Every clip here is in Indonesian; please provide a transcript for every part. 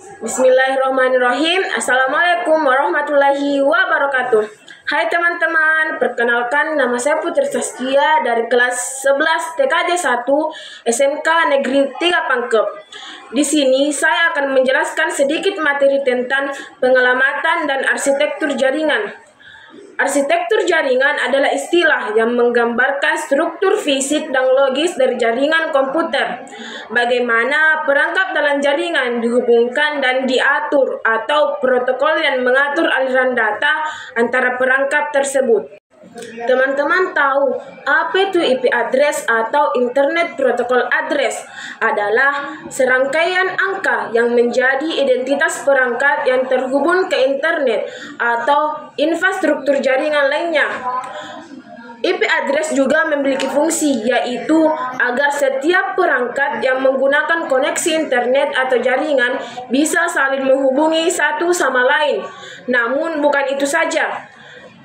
Bismillahirrahmanirrahim. Assalamualaikum warahmatullahi wabarakatuh. Hai teman-teman, perkenalkan nama saya Putri Saskia dari kelas 11 TKJ 1 SMK Negeri 3 Pangkep. Di sini saya akan menjelaskan sedikit materi tentang pengelamatan dan arsitektur jaringan. Arsitektur jaringan adalah istilah yang menggambarkan struktur fisik dan logis dari jaringan komputer. Bagaimana perangkat dalam jaringan dihubungkan dan diatur, atau protokol yang mengatur aliran data antara perangkat tersebut. Teman-teman tahu apa itu IP address atau Internet Protocol Address? Adalah serangkaian angka yang menjadi identitas perangkat yang terhubung ke internet atau infrastruktur jaringan lainnya. IP address juga memiliki fungsi, yaitu agar setiap perangkat yang menggunakan koneksi internet atau jaringan bisa saling menghubungi satu sama lain. Namun bukan itu saja.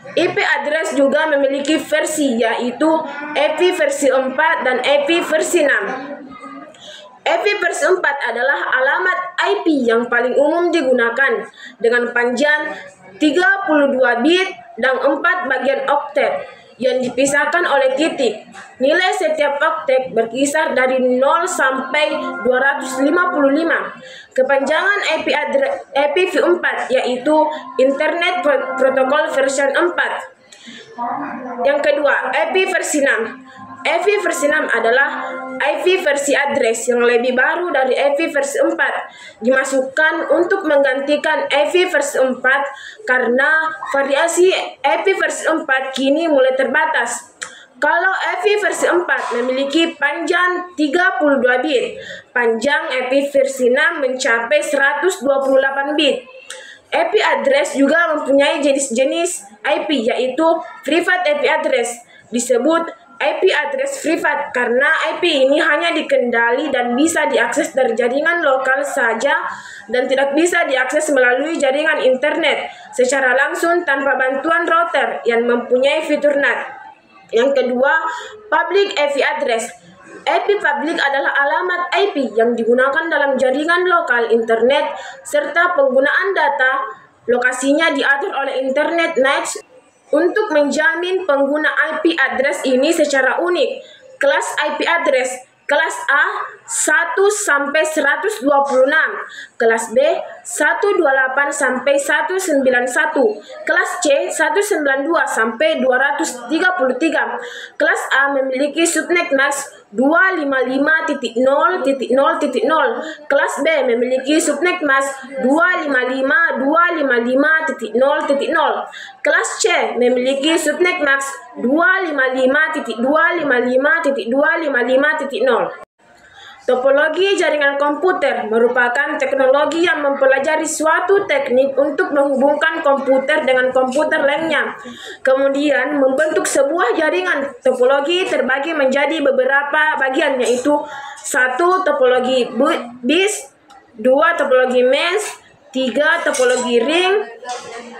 IP address juga memiliki versi, yaitu IP versi 4 dan IP versi 6. IP versi 4 adalah alamat IP yang paling umum digunakan dengan panjang 32 bit dan 4 bagian oktet yang dipisahkan oleh titik. Nilai setiap oktet berkisar dari 0 sampai 255. Kepanjangan IP v4 yaitu Internet Protocol version 4. Yang kedua, IP versi 6. IP versi 6 adalah IP versi address yang lebih baru dari IP versi 4. Dimasukkan untuk menggantikan IP versi 4 karena variasi IP versi 4 kini mulai terbatas. Kalau IP versi 4 memiliki panjang 32 bit, panjang IP versi 6 mencapai 128 bit. IP address juga mempunyai jenis-jenis IP, yaitu private IP address. Disebut IP address privat karena IP ini hanya dikendali dan bisa diakses dari jaringan lokal saja dan tidak bisa diakses melalui jaringan internet secara langsung tanpa bantuan router yang mempunyai fitur NAT. Yang kedua, public IP address. IP public adalah alamat IP yang digunakan dalam jaringan lokal internet serta penggunaan data lokasinya diatur oleh Internet NICE. Untuk menjamin pengguna IP address ini secara unik, kelas IP address kelas A 1 sampai 126, kelas B 128 sampai 191, kelas C 192 sampai 233. Kelas A memiliki subnet max 255.0.0.0. Kelas B memiliki subnet max 255.255.0.0. Kelas C memiliki subnet max 255.255.255.0. Topologi jaringan komputer merupakan teknologi yang mempelajari suatu teknik untuk menghubungkan komputer dengan komputer lainnya, kemudian membentuk sebuah jaringan. Topologi terbagi menjadi beberapa bagian, yaitu 1. Topologi BIS, 2. Topologi mesh, 3. Topologi ring,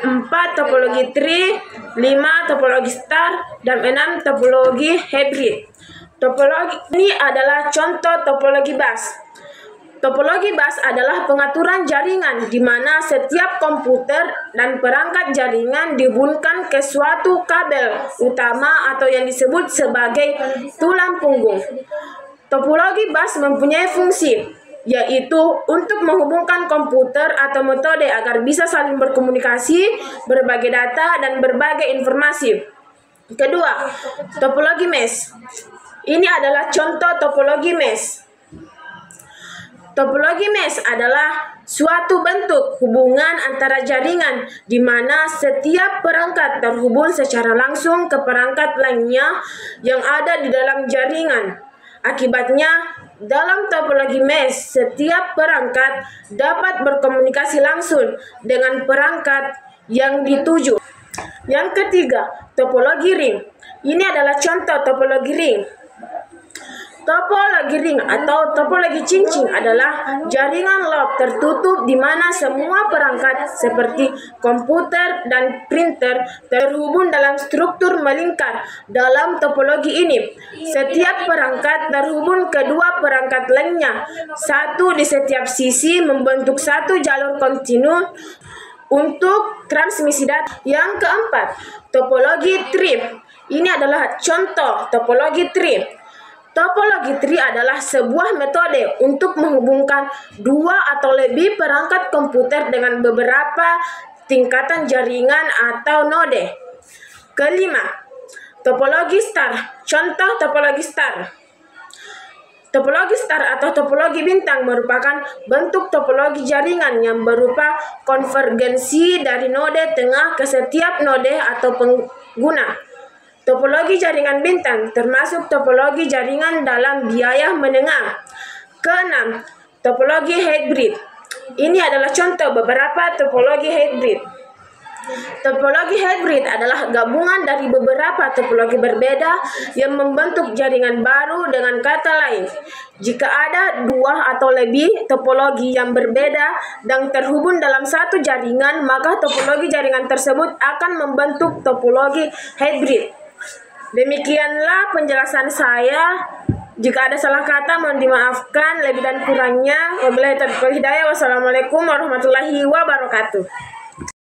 4. Topologi tree, 5. Topologi star, dan 6. Topologi hybrid. Topologi ini adalah contoh topologi bus. Topologi bus adalah pengaturan jaringan di mana setiap komputer dan perangkat jaringan dihubungkan ke suatu kabel utama atau yang disebut sebagai tulang punggung. Topologi bus mempunyai fungsi, yaitu untuk menghubungkan komputer atau metode agar bisa saling berkomunikasi, berbagi data, dan berbagai informasi. Kedua, topologi mesh. Ini adalah contoh topologi mesh. Topologi mesh adalah suatu bentuk hubungan antara jaringan di mana setiap perangkat terhubung secara langsung ke perangkat lainnya yang ada di dalam jaringan. Akibatnya, dalam topologi mesh, setiap perangkat dapat berkomunikasi langsung dengan perangkat yang dituju. Yang ketiga, topologi ring. Ini adalah contoh topologi ring. Topologi ring atau topologi cincin adalah jaringan loop tertutup di mana semua perangkat seperti komputer dan printer terhubung dalam struktur melingkar. Dalam topologi ini, setiap perangkat terhubung ke dua perangkat lainnya, satu di setiap sisi membentuk satu jalur kontinu untuk transmisi data. Yang keempat, topologi tree. Ini adalah contoh topologi tree. Topologi tree adalah sebuah metode untuk menghubungkan dua atau lebih perangkat komputer dengan beberapa tingkatan jaringan atau node. Kelima, topologi star. Contoh topologi star. Topologi star atau topologi bintang merupakan bentuk topologi jaringan yang berupa konvergensi dari node tengah ke setiap node atau pengguna. Topologi jaringan bintang termasuk topologi jaringan dalam biaya menengah. Keenam, topologi hybrid. Ini adalah contoh beberapa topologi hybrid. Topologi hybrid adalah gabungan dari beberapa topologi berbeda yang membentuk jaringan baru. Dengan kata lain, jika ada dua atau lebih topologi yang berbeda dan terhubung dalam satu jaringan, maka topologi jaringan tersebut akan membentuk topologi hybrid. Demikianlah penjelasan saya. Jika ada salah kata mohon dimaafkan, lebih dan kurangnya wabillahi taufiq wal hidayah. Wassalamualaikum warahmatullahi wabarakatuh.